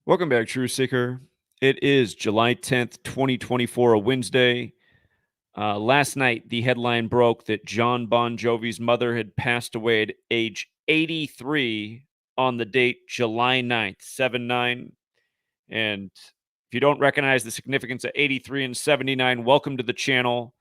Welcome back, True Seeker. It is July 10th, 2024, a Wednesday. Last night, the headline broke that Jon Bon Jovi's mother had passed away at age 83 on the date July 9th, 7-9. And if you don't recognize the significance of 83 and 79, welcome to the channel.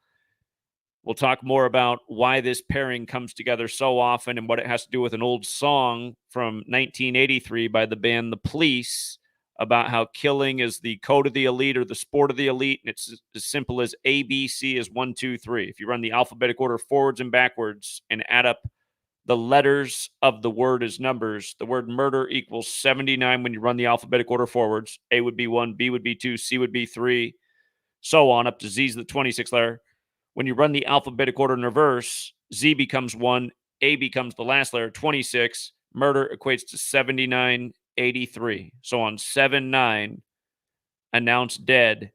We'll talk more about why this pairing comes together so often and what it has to do with an old song from 1983 by the band The Police about how killing is the code of the elite or the sport of the elite. And it's as simple as ABC is 1, 2, 3. If you run the alphabetic order forwards and backwards and add up the letters of the word as numbers, the word murder equals 79 when you run the alphabetic order forwards. A would be 1, B would be 2, C would be 3, so on up to Z's the 26th letter. When you run the alphabetic order in reverse, Z becomes 1, A becomes the last letter, 26. Murder equates to 7983. So on 7-9, announced dead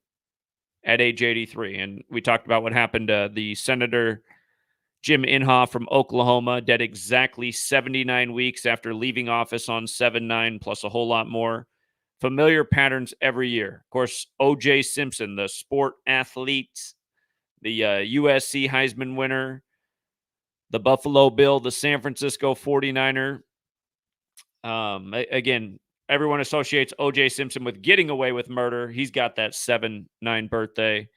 at age 83. And we talked about what happened to the Senator Jim Inhofe from Oklahoma, dead exactly 79 weeks after leaving office on 7-9, plus a whole lot more. Familiar patterns every year. Of course, O.J. Simpson, the sport athlete, the USC Heisman winner, the Buffalo Bill, the San Francisco 49er. Again, everyone associates O.J. Simpson with getting away with murder. He's got that 7-9 birthday.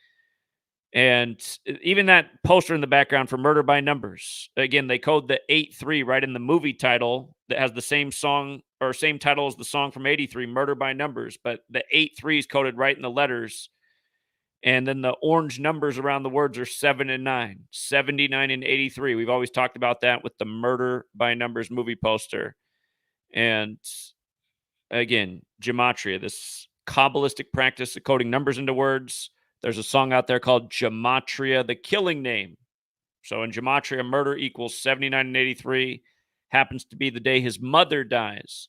And even that poster in the background for Murder by Numbers. Again, they code the 8-3 right in the movie title that has the same song or same title as the song from 83, Murder by Numbers. But the 8-3 is coded right in the letters. And then the orange numbers around the words are 7 and 9, 79 and 83. We've always talked about that with the Murder by Numbers movie poster. And again, gematria, this Kabbalistic practice of coding numbers into words. There's a song out there called Gematria, the killing name. So in gematria, murder equals 79 and 83. Happens to be the day his mother dies.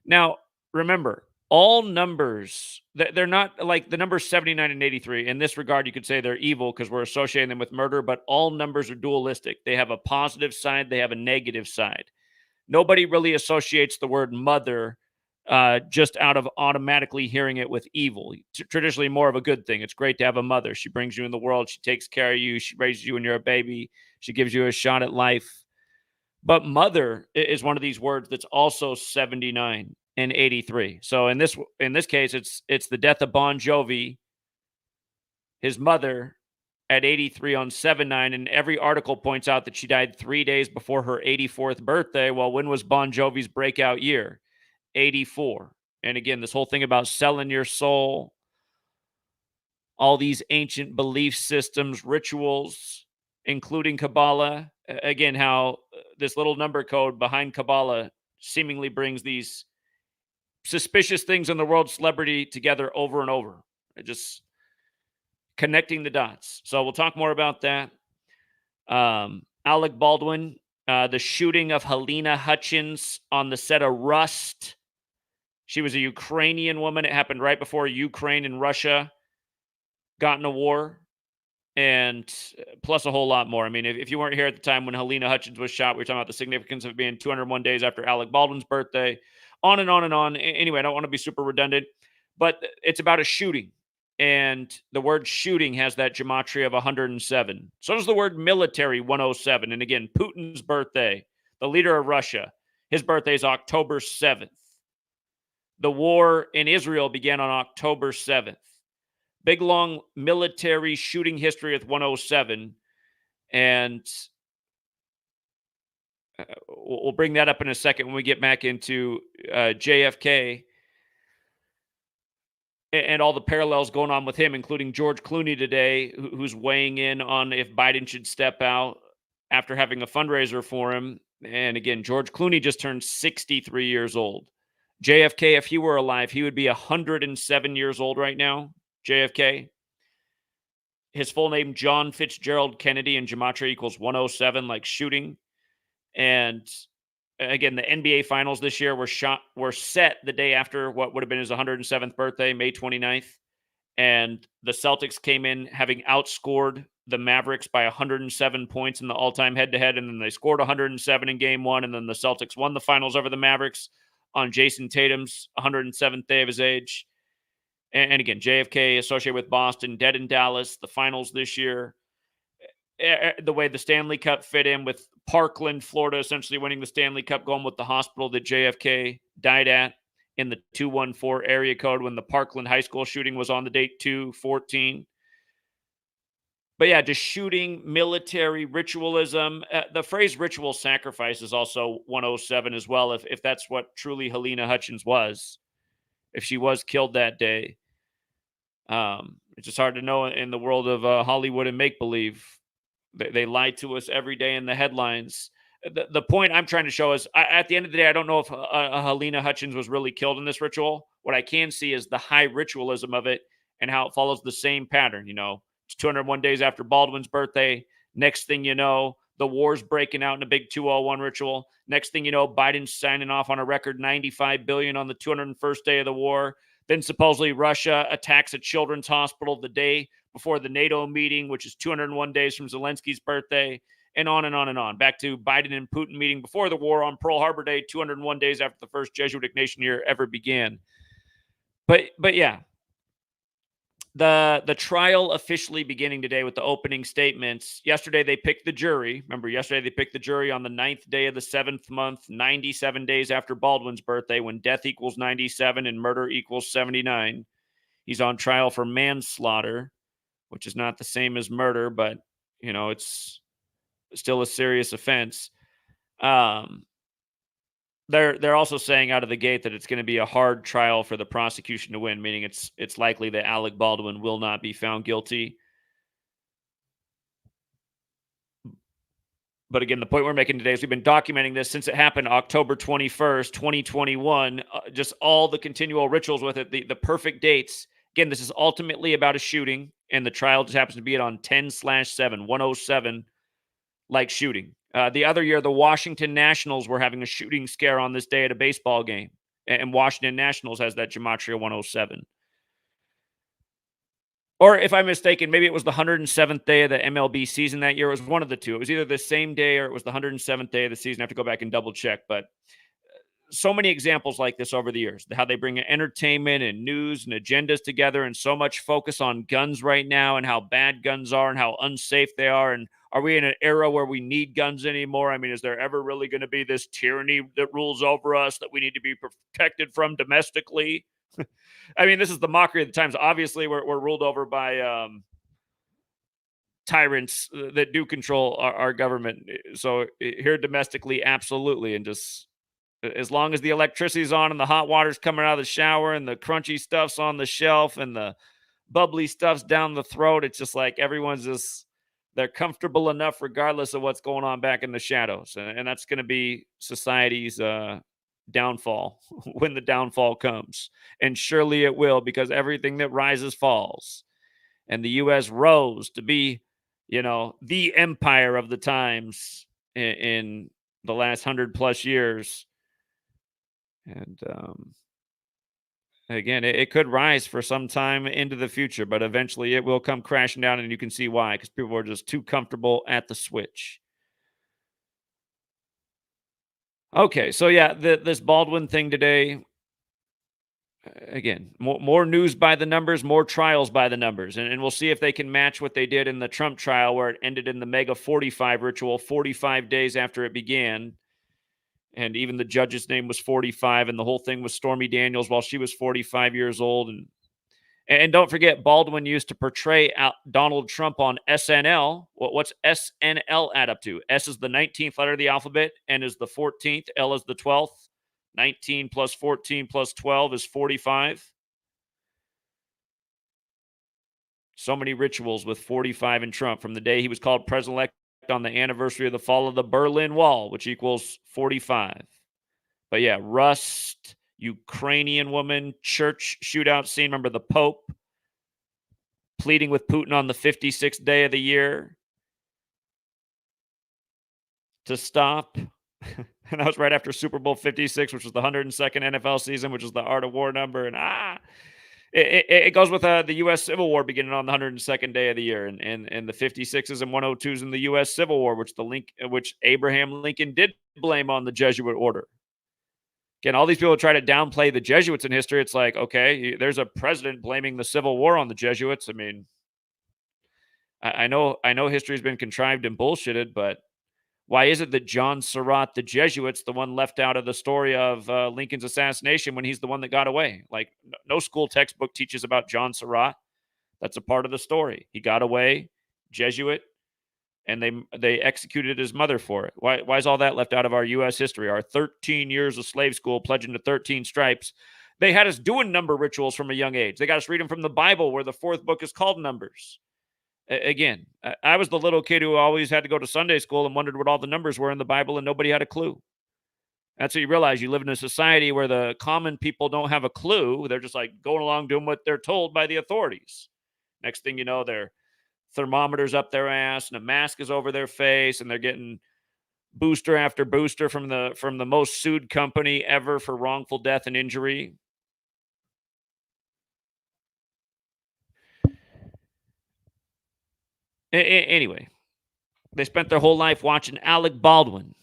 Now, remember, all numbers, they're not like the numbers 79 and 83. In this regard, you could say they're evil because we're associating them with murder, but all numbers are dualistic. They have a positive side, they have a negative side. Nobody really associates the word mother just out of automatically hearing it with evil. Traditionally, more of a good thing. It's great to have a mother. She brings you in the world. She takes care of you. She raises you when you're a baby. She gives you a shot at life. But mother is one of these words that's also 79 and 83. So in this case, it's the death of Bon Jovi, his mother, at 83 on 7-9, and every article points out that she died 3 days before her 84th birthday. Well, when was Bon Jovi's breakout year? 84. And again, this whole thing about selling your soul, all these ancient belief systems, rituals, including Kabbalah. Again, how this little number code behind Kabbalah seemingly brings these suspicious things in the world celebrity together over and over. Just connecting the dots. So we'll talk more about that. Alec Baldwin, the shooting of Helena Hutchins on the set of Rust. She was a Ukrainian woman. It happened right before Ukraine and Russia got in a war, and plus a whole lot more. I mean, if you weren't here at the time when Helena Hutchins was shot, we were talking about the significance of it being 201 days after Alec Baldwin's birthday, on and on and on. Anyway, I don't want to be super redundant, but it's about a shooting. And the word shooting has that gematria of 107. So does the word military, 107. And again, Putin's birthday, the leader of Russia, his birthday is October 7th. The war in Israel began on October 7th. Big, long military shooting history with 107. And we'll bring that up in a second when we get back into JFK and all the parallels going on with him, including George Clooney today, who's weighing in on if Biden should step out after having a fundraiser for him. And again, George Clooney just turned 63 years old. JFK, if he were alive, he would be 107 years old right now. JFK. His full name, John Fitzgerald Kennedy, and gematria equals 107, like shooting. And again, the NBA Finals this year were set the day after what would have been his 107th birthday, May 29th. And the Celtics came in having outscored the Mavericks by 107 points in the all-time head-to-head, and then they scored 107 in Game 1, and then the Celtics won the Finals over the Mavericks. on Jason Tatum's 107th day of his age. And again, JFK associated with Boston, dead in Dallas, the finals this year. The way the Stanley Cup fit in with Parkland, Florida, essentially winning the Stanley Cup, going with the hospital that JFK died at in the 214 area code when the Parkland High School shooting was on the date 2/14. But yeah, just shooting, military, ritualism. The phrase ritual sacrifice is also 107 as well, if that's what truly Helena Hutchins was, if she was killed that day. It's just hard to know in the world of Hollywood and make-believe. They lie to us every day in the headlines. The point I'm trying to show is, at the end of the day, I don't know if Helena Hutchins was really killed in this ritual. What I can see is the high ritualism of it and how it follows the same pattern. It's 201 days after Baldwin's birthday. Next thing you know, the war's breaking out in a big 201 ritual. Next thing you know, Biden's signing off on a record $95 billion on the 201st day of the war. Then supposedly Russia attacks a children's hospital the day before the NATO meeting, which is 201 days from Zelensky's birthday, and on and on and on. Back to Biden and Putin meeting before the war on Pearl Harbor Day, 201 days after the first Jesuit Ignatian year ever began. But yeah, the trial officially beginning today with the opening statements. Yesterday they picked the jury. Remember, yesterday they picked the jury on the 9th day of the 7th month, 97 days after Baldwin's birthday, when death equals 97 and murder equals 79. He's on trial for manslaughter, which is not the same as murder, but it's still a serious offense. They're also saying out of the gate that it's going to be a hard trial for the prosecution to win, meaning it's likely that Alec Baldwin will not be found guilty. But again, the point we're making today is we've been documenting this since it happened October 21st, 2021, just all the continual rituals with it, the perfect dates. Again, this is ultimately about a shooting, and the trial just happens to be on 10/7, 107, like shooting. The other year, the Washington Nationals were having a shooting scare on this day at a baseball game, and Washington Nationals has that Gematria 107. Or if I'm mistaken, maybe it was the 107th day of the MLB season that year. It was one of the two. It was either the same day or it was the 107th day of the season. I have to go back and double check. But so many examples like this over the years, how they bring entertainment and news and agendas together, and so much focus on guns right now and how bad guns are and how unsafe they are. And are we in an era where we need guns anymore? I mean, is there ever really going to be this tyranny that rules over us that we need to be protected from domestically? I mean, this is the mockery of the times. Obviously, we're ruled over by tyrants that do control our government. So here domestically, absolutely. And just as long as the electricity's on and the hot water's coming out of the shower and the crunchy stuff's on the shelf and the bubbly stuff's down the throat, it's just like they're comfortable enough regardless of what's going on back in the shadows. And that's going to be society's downfall when the downfall comes. And surely it will, because everything that rises falls. And the U.S. rose to be, the empire of the times in the last 100+ years. And again, it could rise for some time into the future, but eventually it will come crashing down, and you can see why, because people are just too comfortable at the switch. Okay, so yeah, this Baldwin thing today, again, more news by the numbers, more trials by the numbers, and we'll see if they can match what they did in the Trump trial, where it ended in the mega 45 ritual 45 days after it began. And even the judge's name was 45, and the whole thing was Stormy Daniels while she was 45 years old. And don't forget, Baldwin used to portray Donald Trump on SNL. What's SNL add up to? S is the 19th letter of the alphabet, N is the 14th, L is the 12th. 19 plus 14 plus 12 is 45. So many rituals with 45 and Trump, from the day he was called president-elect on the anniversary of the fall of the Berlin Wall, which equals 45. But yeah, Rust, Ukrainian woman, church shootout scene. Remember the Pope pleading with Putin on the 56th day of the year to stop. And that was right after Super Bowl 56, which was the 102nd NFL season, which is the Art of War number. And it goes with the U.S. Civil War beginning on the 102nd day of the year, and the 56s and 102s in the U.S. Civil War, which Abraham Lincoln did blame on the Jesuit order. Again, all these people try to downplay the Jesuits in history. It's like, okay, there's a president blaming the Civil War on the Jesuits. I mean, I know history's been contrived and bullshitted, but why is it that John Surratt, the Jesuit's the one left out of the story of Lincoln's assassination when he's the one that got away? Like, no school textbook teaches about John Surratt. That's a part of the story. He got away, Jesuit, and they executed his mother for it. Why is all that left out of our U.S. history? Our 13 years of slave school, pledging to 13 stripes. They had us doing number rituals from a young age. They got us reading from the Bible, where the fourth book is called Numbers. Again, I was the little kid who always had to go to Sunday school and wondered what all the numbers were in the Bible, and nobody had a clue. That's what you realize. You live in a society where the common people don't have a clue. They're just like going along doing what they're told by the authorities. Next thing you know, their thermometers up their ass and a mask is over their face, and they're getting booster after booster from the most sued company ever for wrongful death and injury. Anyway, they spent their whole life watching Alec Baldwin.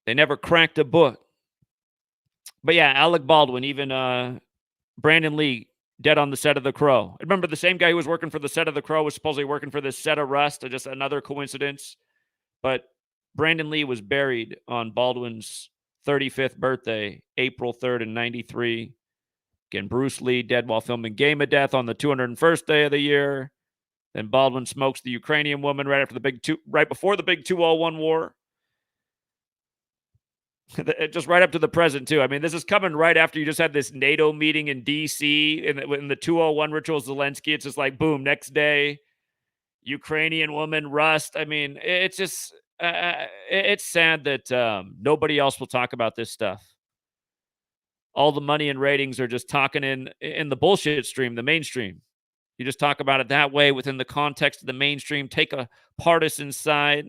They never cracked a book. But yeah, Alec Baldwin, even Brandon Lee, dead on the set of The Crow. Remember, the same guy who was working for the set of The Crow was supposedly working for this set of Rust. Just another coincidence. But Brandon Lee was buried on Baldwin's 35th birthday, April 3rd in 93. Again, Bruce Lee dead while filming Game of Death on the 201st day of the year. Then Baldwin smokes the Ukrainian woman right before the big 201 war. Just right up to the present, too. I mean, this is coming right after you just had this NATO meeting in D.C. in the 201 ritual Zelensky. It's just like, boom, next day, Ukrainian woman, Rust. I mean, it's just, it's sad that nobody else will talk about this stuff. All the money and ratings are just talking in the bullshit stream, the mainstream. You just talk about it that way within the context of the mainstream. Take a partisan side.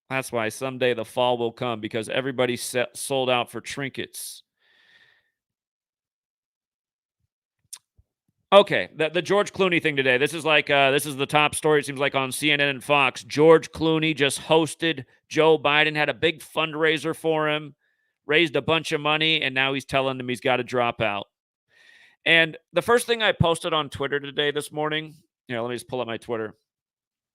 That's why someday the fall will come, because everybody's sold out for trinkets. Okay, the George Clooney thing today. This is the top story, it seems like, on CNN and Fox. George Clooney just hosted Joe Biden, had a big fundraiser for him, raised a bunch of money, and now he's telling him he's got to drop out. And the first thing I posted on Twitter today this morning, let me just pull up my Twitter.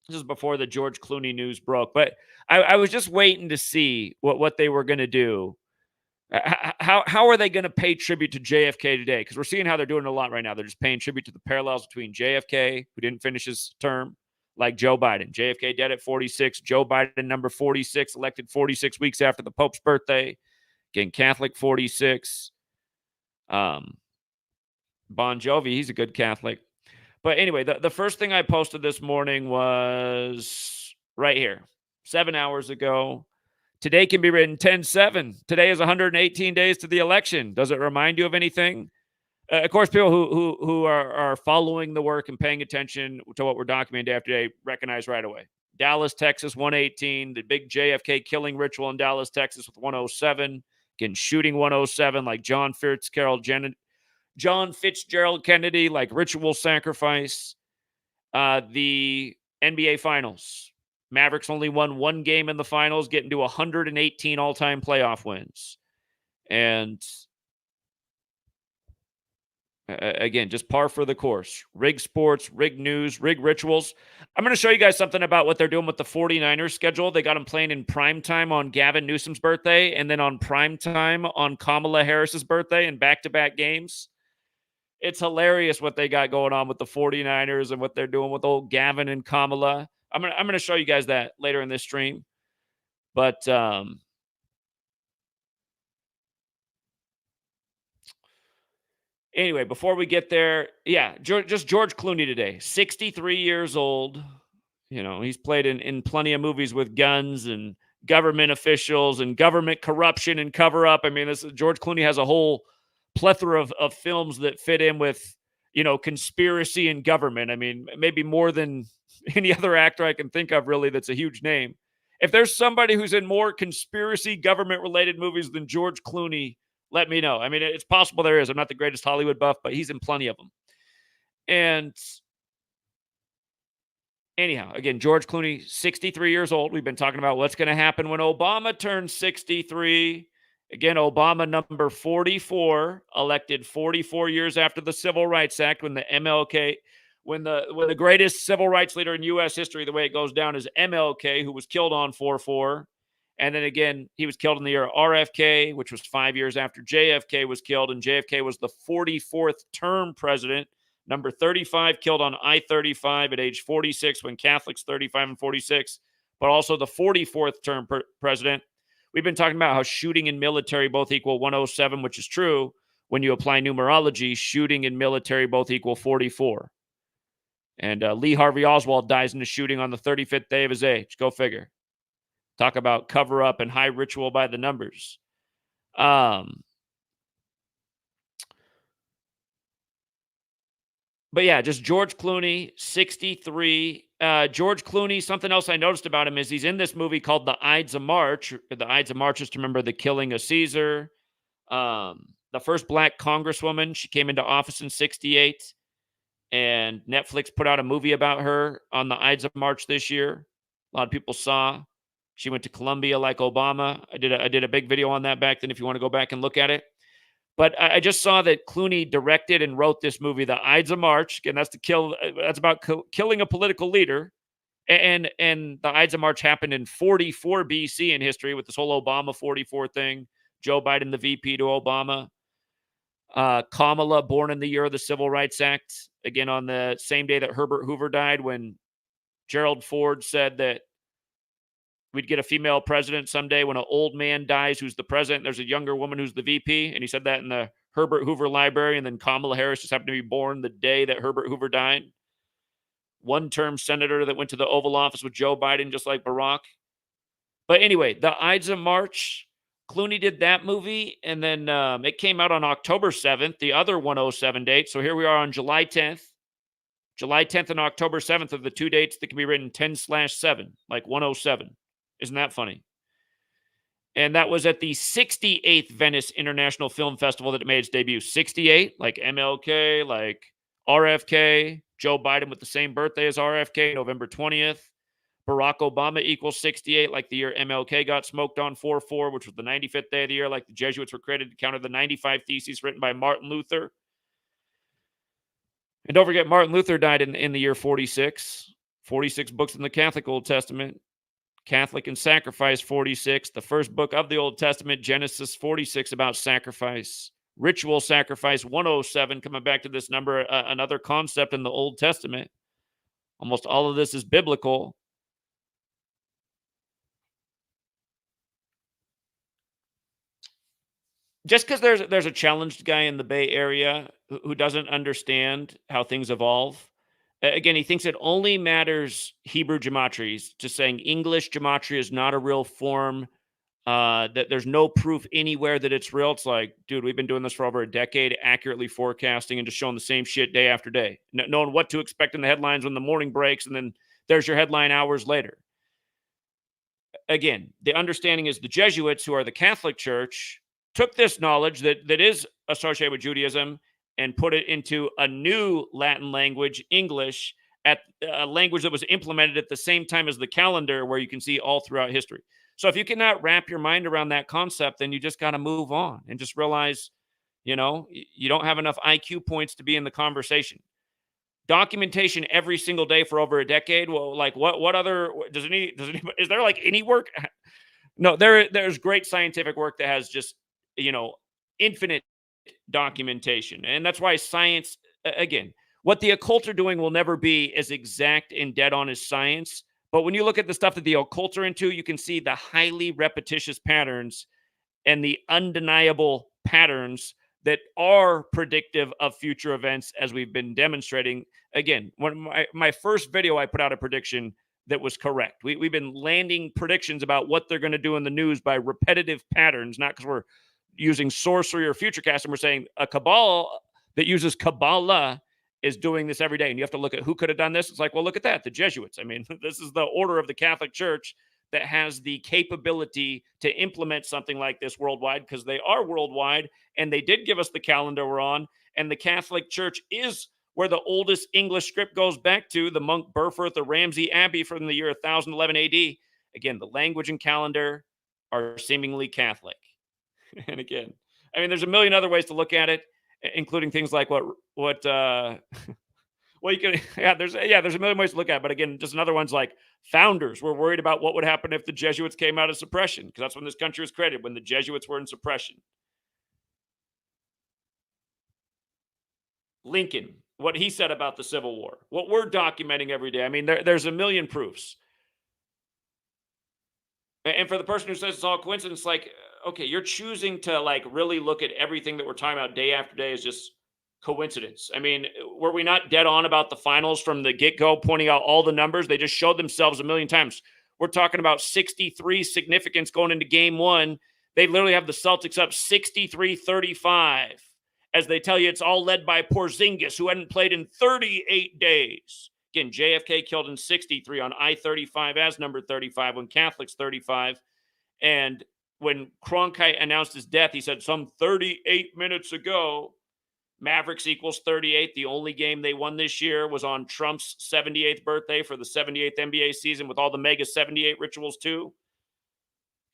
This is before the George Clooney news broke, but I was just waiting to see what they were going to do. How are they going to pay tribute to JFK today? Because we're seeing how they're doing a lot right now. They're just paying tribute to the parallels between JFK, who didn't finish his term, like Joe Biden. JFK dead at 46. Joe Biden, number 46, elected 46 weeks after the Pope's birthday. Again, Catholic 46. Bon Jovi, he's a good Catholic. But anyway, the first thing I posted this morning was right here, 7 hours ago. Today can be written 10-7. Today is 118 days to the election. Does it remind you of anything? Of course, people who are following the work and paying attention to what we're documenting day after day recognize right away. Dallas, Texas, 118. The big JFK killing ritual in Dallas, Texas with 107. Again, shooting 107 like John Fitzgerald Kennedy, like ritual sacrifice. The NBA Finals. Mavericks only won one game in the finals, getting to 118 all-time playoff wins. And again, just par for the course. Rig sports, rig news, rig rituals. I'm going to show you guys something about what they're doing with the 49ers schedule. They got them playing in prime time on Gavin Newsom's birthday, and then on prime time on Kamala Harris's birthday, in back-to-back games. It's hilarious what they got going on with the 49ers and what they're doing with old Gavin and Kamala. I'm gonna show you guys that later in this stream. But anyway, before we get there, yeah, just George Clooney today, 63 years old. He's played in plenty of movies with guns and government officials and government corruption and cover-up. I mean, George Clooney has a whole plethora of films that fit in with, conspiracy and government. I mean, maybe more than any other actor I can think of, really, that's a huge name. If there's somebody who's in more conspiracy government-related movies than George Clooney, let me know. I mean, it's possible there is. I'm not the greatest Hollywood buff, but he's in plenty of them. And Anyhow, again, George Clooney, 63 years old. We've been talking about what's going to happen when Obama turns 63. Again, Obama number 44, elected 44 years after the Civil Rights Act, when the MLK, when the greatest civil rights leader in U.S. history, the way it goes down, is MLK, who was killed on 4/4. And then again, he was killed in the year RFK, which was 5 years after JFK was killed. And JFK was the 44th term president. Number 35 killed on I-35 at age 46 when Catholics 35 and 46, but also the 44th term president. We've been talking about how shooting and military both equal 107, which is true. When you apply numerology, shooting and military both equal 44. And Lee Harvey Oswald dies in a shooting on the 35th day of his age. Go figure. Talk about cover up and high ritual by the numbers. But yeah, just George Clooney, 63. George Clooney, something else I noticed about him is he's in this movie called The Ides of March. The Ides of March is to remember the killing of Caesar. The first black congresswoman, she came into office in 68. And Netflix put out a movie about her on the Ides of March this year. A lot of people saw. She went to Columbia like Obama. I did a big video on that back then if you want to go back and look at it. But I just saw that Clooney directed and wrote this movie, The Ides of March. Again, that's about killing a political leader. And the Ides of March happened in 44 BC in history with this whole Obama 44 thing. Joe Biden, the VP to Obama. Kamala, born in the year of the Civil Rights Act. Again, on the same day that Herbert Hoover died, when Gerald Ford said that we'd get a female president someday when an old man dies who's the president. There's a younger woman who's the VP. And he said that in the Herbert Hoover Library. And then Kamala Harris just happened to be born the day that Herbert Hoover died. One-term senator that went to the Oval Office with Joe Biden, just like Barack. But anyway, The Ides of March, Clooney did that movie. And then it came out on October 7th, the other 107 date. So here we are on July 10th. July 10th and October 7th are the two dates that can be written 10/7, like 107. Isn't that funny? And that was at the 68th Venice International Film Festival that it made its debut. 68, like MLK, like RFK, Joe Biden with the same birthday as RFK, November 20th. Barack Obama equals 68, like the year MLK got smoked on 4/4, which was the 95th day of the year, like the Jesuits were created to counter the 95 Theses written by Martin Luther. And don't forget, Martin Luther died in the year 46. 46 books in the Catholic Old Testament. Catholic and Sacrifice, 46. The first book of the Old Testament, Genesis 46, about sacrifice. Ritual sacrifice, 107, coming back to this number, another concept in the Old Testament. Almost all of this is biblical. Just because there's a challenged guy in the Bay Area who doesn't understand how things evolve. Again, he thinks it only matters Hebrew gematria. He's just saying English gematria is not a real form, that there's no proof anywhere that it's real. It's like, dude, we've been doing this for over a decade, accurately forecasting and just showing the same shit day after day, knowing what to expect in the headlines when the morning breaks, and then there's your headline hours later. Again, the understanding is the Jesuits, who are the Catholic Church, took this knowledge that is associated with Judaism and put it into a new Latin language, English, at a language that was implemented at the same time as the calendar, where you can see all throughout history. So if you cannot wrap your mind around that concept, then you just got to move on and just realize, you don't have enough IQ points to be in the conversation. Documentation every single day for over a decade. Well, like what other, is there like any work? No, there's great scientific work that has just, infinite documentation. And that's why science, again, what the occult are doing will never be as exact and dead on as science. But when you look at the stuff that the occult are into, you can see the highly repetitious patterns and the undeniable patterns that are predictive of future events, as we've been demonstrating. Again, when my first video, I put out a prediction that was correct. We've been landing predictions about what they're going to do in the news by repetitive patterns, not because we're using sorcery or futurecast, and we're saying a cabal that uses Kabbalah is doing this every day. And you have to look at who could have done this. It's like, well, look at that, the Jesuits. I mean, this is the order of the Catholic Church that has the capability to implement something like this worldwide, because they are worldwide, and they did give us the calendar we're on, and the Catholic Church is where the oldest English script goes back to, the monk Burford of Ramsey Abbey from the year 1011 AD. Again, the language and calendar are seemingly Catholic. And again, I mean, there's a million other ways to look at it, including things like what well, you can there's a million ways to look at it, but again, just another one's like founders were worried about what would happen if the Jesuits came out of suppression, because that's when this country was created, when the Jesuits were in suppression. Lincoln, what he said about the Civil War, what we're documenting every day. I mean, there's a million proofs. And for the person who says it's all coincidence, like, okay, you're choosing to like really look at everything that we're talking about day after day as just coincidence. I mean, were we not dead on about the finals from the get-go, pointing out all the numbers? They just showed themselves a million times. We're talking about 63 significance going into game one. They literally have the Celtics up 63-35 as they tell you it's all led by Porzingis, who hadn't played in 38 days. Again, JFK killed in 63 on I-35 as number 35 when Catholics 35. And when Cronkite announced his death, he said some 38 minutes ago, Mavericks equals 38. The only game they won this year was on Trump's 78th birthday for the 78th NBA season with all the mega 78 rituals too.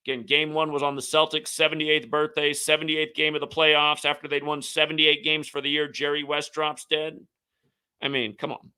Again, game one was on the Celtics' 78th birthday, 78th game of the playoffs. After they'd won 78 games for the year, Jerry West drops dead. I mean, come on.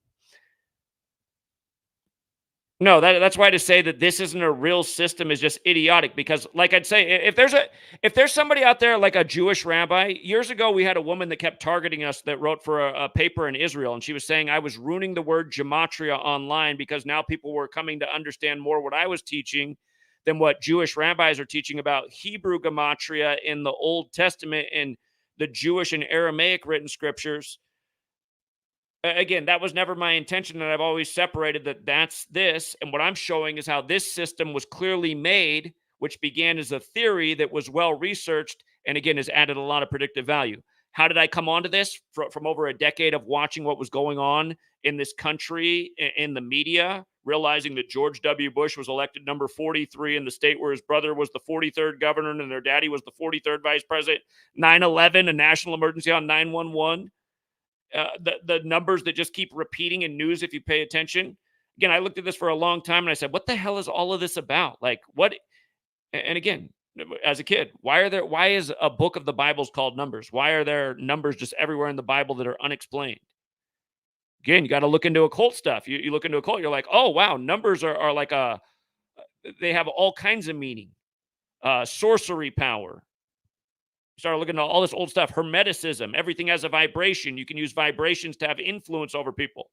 No, that's why to say that this isn't a real system is just idiotic, because like I'd say, if there's somebody out there like a Jewish rabbi, years ago we had a woman that kept targeting us that wrote for a paper in Israel, and she was saying I was ruining the word gematria online because now people were coming to understand more what I was teaching than what Jewish rabbis are teaching about Hebrew gematria in the Old Testament and the Jewish and Aramaic written scriptures. Again, that was never my intention, and I've always separated that's this, and what I'm showing is how this system was clearly made, which began as a theory that was well-researched, and again, has added a lot of predictive value. How did I come onto this? From over a decade of watching what was going on in this country, in the media, realizing that George W. Bush was elected number 43 in the state where his brother was the 43rd governor and their daddy was the 43rd vice president, 9/11, a national emergency on 911. The numbers that just keep repeating in news if you pay attention. Again, I looked at this for a long time and I said, what the hell is all of this about? Like what? And again, as a kid, why is a book of the Bible called Numbers? Why are there numbers just everywhere in the Bible that are unexplained? Again, you got to look into occult stuff. You look into occult, you're like, oh, wow, numbers are like they have all kinds of meaning. Sorcery power. Started looking at all this old stuff, hermeticism, everything has a vibration. You can use vibrations to have influence over people.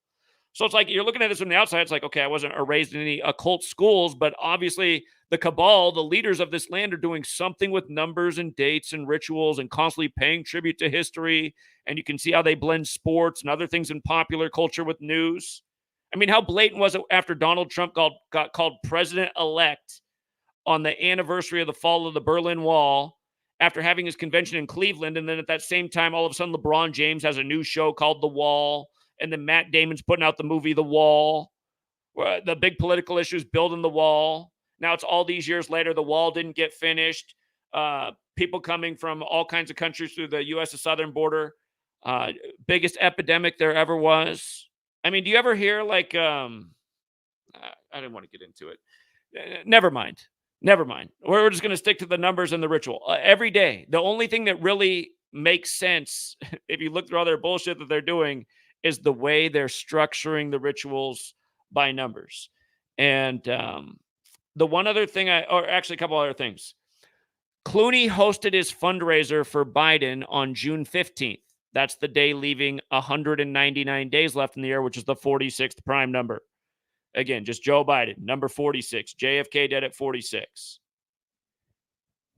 So it's like you're looking at this from the outside. It's like, okay, I wasn't raised in any occult schools, but obviously the cabal, the leaders of this land, are doing something with numbers and dates and rituals and constantly paying tribute to history. And you can see how they blend sports and other things in popular culture with news. I mean, how blatant was it after Donald Trump got called president-elect on the anniversary of the fall of the Berlin Wall, after having his convention in Cleveland, and then at that same time, all of a sudden, LeBron James has a new show called The Wall, and then Matt Damon's putting out the movie The Wall, where the big political issues building the wall. Now it's all these years later, the wall didn't get finished. People coming from all kinds of countries through the U.S. southern border. Biggest epidemic there ever was. I mean, do you ever hear like, I didn't want to get into it. Never mind. We're just going to stick to the numbers and the ritual every day. The only thing that really makes sense, if you look through all their bullshit that they're doing, is the way they're structuring the rituals by numbers. And the one other thing, or actually a couple other things. Clooney hosted his fundraiser for Biden on June 15th. That's the day leaving 199 days left in the year, which is the 46th prime number. Again, just Joe Biden, number 46. JFK dead at 46.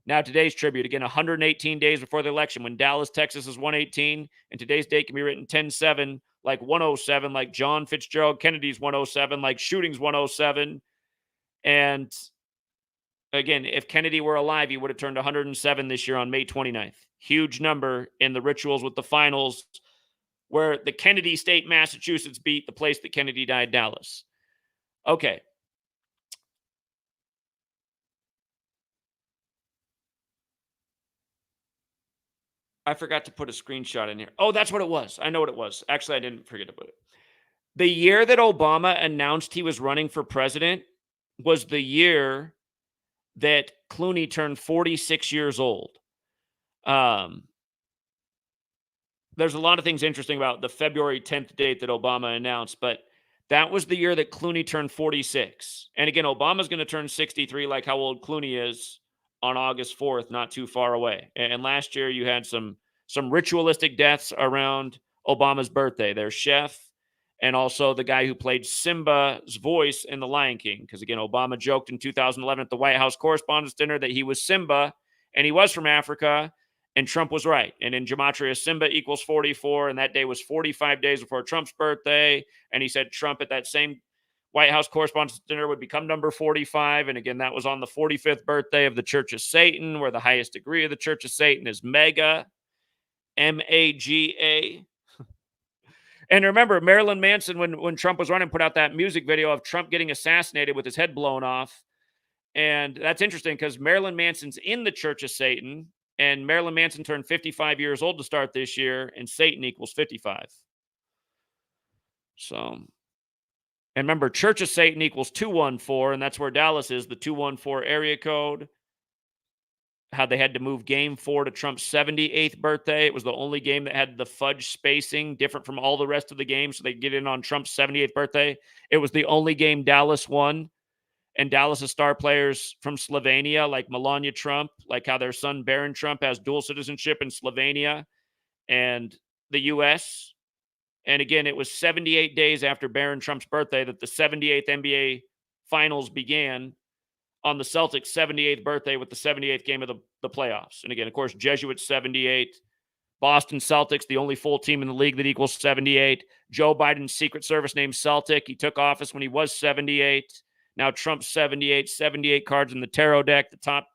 Now today's tribute, again, 118 days before the election, when Dallas, Texas is 118, and today's date can be written 10-7, like 107, like John Fitzgerald Kennedy's 107, like shootings 107. And again, if Kennedy were alive, he would have turned 107 this year on May 29th. Huge number in the rituals with the finals, where the Kennedy state, Massachusetts, beat the place that Kennedy died, Dallas. Okay. I forgot to put a screenshot in here. Oh, that's what it was. I know what it was. Actually, I didn't forget to put it. The year that Obama announced he was running for president was the year that Clooney turned 46 years old. Um, there's a lot of things interesting about the February 10th date that Obama announced, but that was the year that Clooney turned 46. And again, Obama's going to turn 63, like how old Clooney is, on August 4th, not too far away. And last year you had some ritualistic deaths around Obama's birthday. Their chef and also the guy who played Simba's voice in The Lion King. Because again, Obama joked in 2011 at the White House Correspondents' Dinner that he was Simba and he was from Africa. And Trump was right. And in Gematria, Simba equals 44. And that day was 45 days before Trump's birthday. And he said Trump at that same White House Correspondents' Dinner would become number 45. And again, that was on the 45th birthday of the Church of Satan, where the highest degree of the Church of Satan is Mega, M-A-G-A. And remember, Marilyn Manson, when Trump was running, put out that music video of Trump getting assassinated with his head blown off. And that's interesting because Marilyn Manson's in the Church of Satan. And Marilyn Manson turned 55 years old to start this year, and Satan equals 55. So, and remember, Church of Satan equals 214, and that's where Dallas is, the 214 area code. How they had to move game 4 to Trump's 78th birthday. It was the only game that had the fudge spacing different from all the rest of the games, so they get in on Trump's 78th birthday. It was the only game Dallas won. And Dallas' star players from Slovenia, like Melania Trump, like how their son Barron Trump has dual citizenship in Slovenia and the U.S. And again, it was 78 days after Barron Trump's birthday that the 78th NBA Finals began on the Celtics' 78th birthday with the 78th game of the playoffs. And again, of course, Jesuit 78, Boston Celtics, the only full team in the league that equals 78. Joe Biden's Secret Service named Celtic. He took office when he was 78. Now Trump's 78 cards in the tarot deck. The top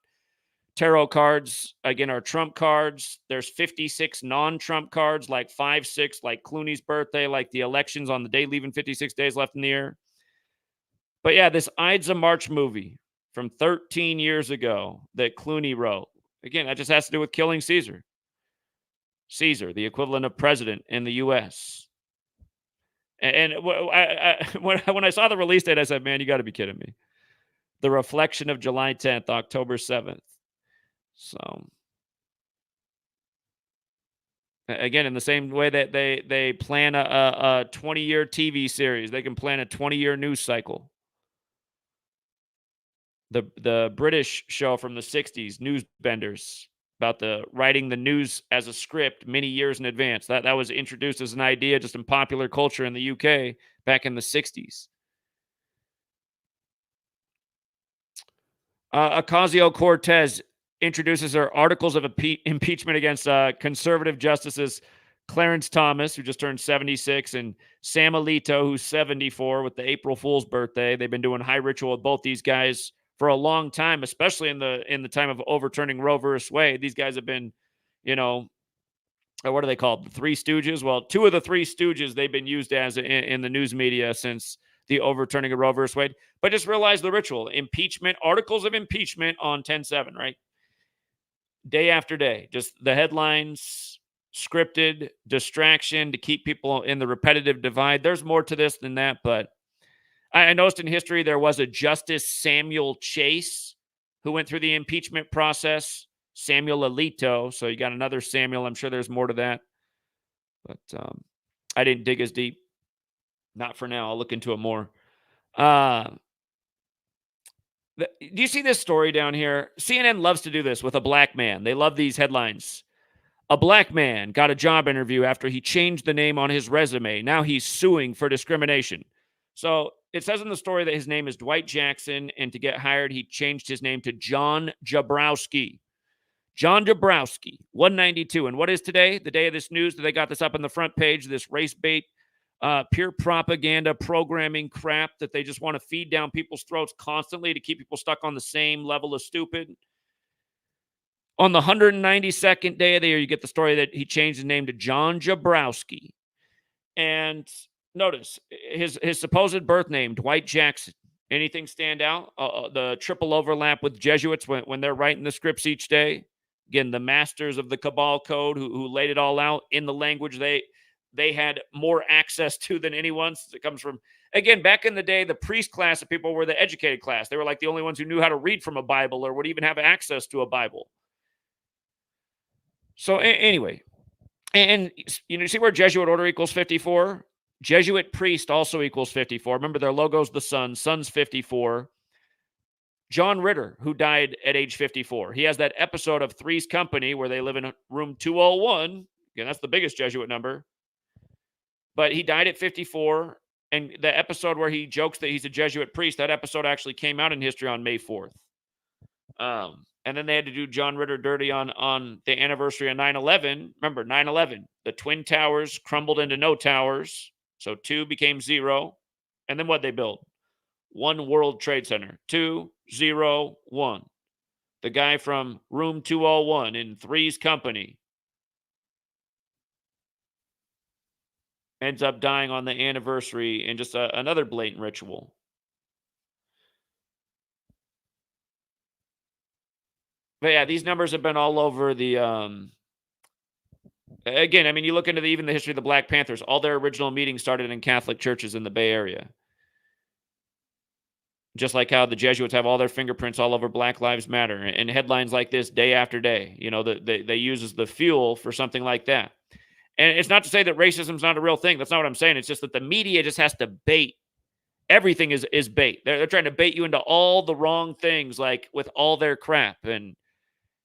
tarot cards, again, are Trump cards. There's 56 non-Trump cards, like 5-6, like Clooney's birthday, like the elections on the day leaving 56 days left in the year. But yeah, this Ides of March movie from 13 years ago that Clooney wrote. Again, that just has to do with killing Caesar. Caesar, the equivalent of president in the U.S., and when I saw the release date, I said, man, you got to be kidding me. The reflection of July 10th, October 7th. So, again, in the same way that they plan a 20-year TV series, they can plan a 20-year news cycle. The British show from the 60s, Newsbenders, about the writing the news as a script many years in advance. That was introduced as an idea just in popular culture in the UK back in the 60s. Ocasio-Cortez introduces her articles of impeachment against conservative justices Clarence Thomas, who just turned 76, and Sam Alito, who's 74, with the April Fool's birthday. They've been doing high ritual with both these guys for a long time, especially in the time of overturning Roe versus Wade. These guys have been, what are they called? The Three Stooges? Well, two of the Three Stooges they've been used as in the news media since the overturning of Roe versus Wade. But just realize the ritual. Impeachment, articles of impeachment on 10/7, right? Day after day. Just the headlines, scripted, distraction to keep people in the repetitive divide. There's more to this than that, but I noticed in history there was a Justice Samuel Chase who went through the impeachment process. Samuel Alito. So you got another Samuel. I'm sure there's more to that. But I didn't dig as deep. Not for now. I'll look into it more. Do you see this story down here? CNN loves to do this with a black man. They love these headlines. A black man got a job interview after he changed the name on his resume. Now he's suing for discrimination. So it says in the story that his name is Dwight Jackson, and to get hired, he changed his name to Jon Jabrowski. Jon Jabrowski, 192. And what is today? The day of this news that they got this up on the front page, this race bait, pure propaganda programming crap that they just want to feed down people's throats constantly to keep people stuck on the same level of stupid. On the 192nd day of the year, you get the story that he changed his name to Jon Jabrowski. And notice his supposed birth name, Dwight Jackson. Anything stand out? The triple overlap with Jesuits when they're writing the scripts each day. Again, the masters of the Cabal Code who laid it all out in the language they had more access to than anyone. It comes from, again, back in the day, the priest class of people were the educated class. They were like the only ones who knew how to read from a Bible or would even have access to a Bible. So anyway, and you see where Jesuit order equals 54? Jesuit priest also equals 54. Remember, their logo's the sun. Sun's 54. John Ritter, who died at age 54. He has that episode of Three's Company where they live in room 201. Again, that's the biggest Jesuit number. But he died at 54. And the episode where he jokes that he's a Jesuit priest, that episode actually came out in history on May 4th. And then they had to do John Ritter dirty on the anniversary of 9/11. Remember, 9/11, the Twin Towers crumbled into no towers. So 2 became 0. And then what'd they build? 1 World Trade Center. 2, 0, 1. The guy from room 201 in Three's Company ends up dying on the anniversary in just another blatant ritual. But yeah, these numbers have been all over the again, I mean, you look into even the history of the Black Panthers, all their original meetings started in Catholic churches in the Bay Area. Just like how the Jesuits have all their fingerprints all over Black Lives Matter and headlines like this day after day, they use as the fuel for something like that. And it's not to say that racism is not a real thing. That's not what I'm saying. It's just that the media just has to bait. Everything is bait. They're trying to bait you into all the wrong things, like with all their crap. And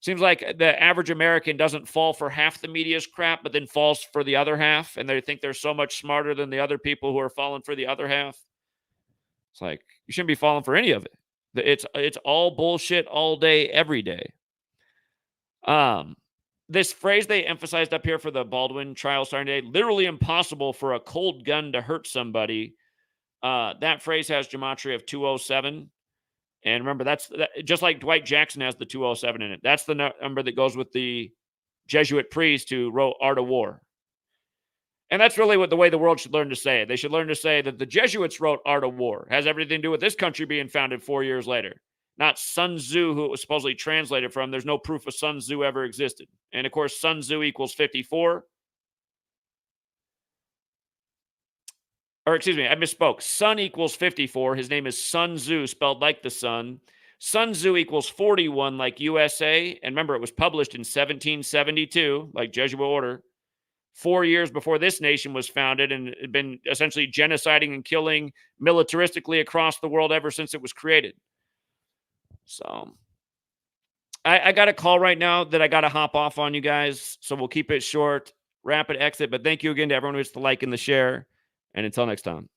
seems like the average American doesn't fall for half the media's crap, but then falls for the other half. And they think they're so much smarter than the other people who are falling for the other half. It's like, you shouldn't be falling for any of it. It's all bullshit all day, every day. This phrase they emphasized up here for the Baldwin trial starting today, literally impossible for a cold gun to hurt somebody. That phrase has gematria of 207. And remember, that's just like Dwight Jackson has the 207 in it. That's the number that goes with the Jesuit priest who wrote Art of War. And that's really what the way the world should learn to say it. They should learn to say that the Jesuits wrote Art of War. It has everything to do with this country being founded 4 years later. Not Sun Tzu, who it was supposedly translated from. There's no proof of Sun Tzu ever existed. And of course, Sun Tzu equals 54. Or excuse me, I misspoke. Sun equals 54. His name is Sun Tzu, spelled like the sun. Sun Tzu equals 41, like USA. And remember, it was published in 1772, like Jesuit order, 4 years before this nation was founded, and had been essentially genociding and killing militaristically across the world ever since it was created. So I got a call right now that I got to hop off on, you guys. So we'll keep it short, rapid exit. But thank you again to everyone who hits the like and the share. And until next time.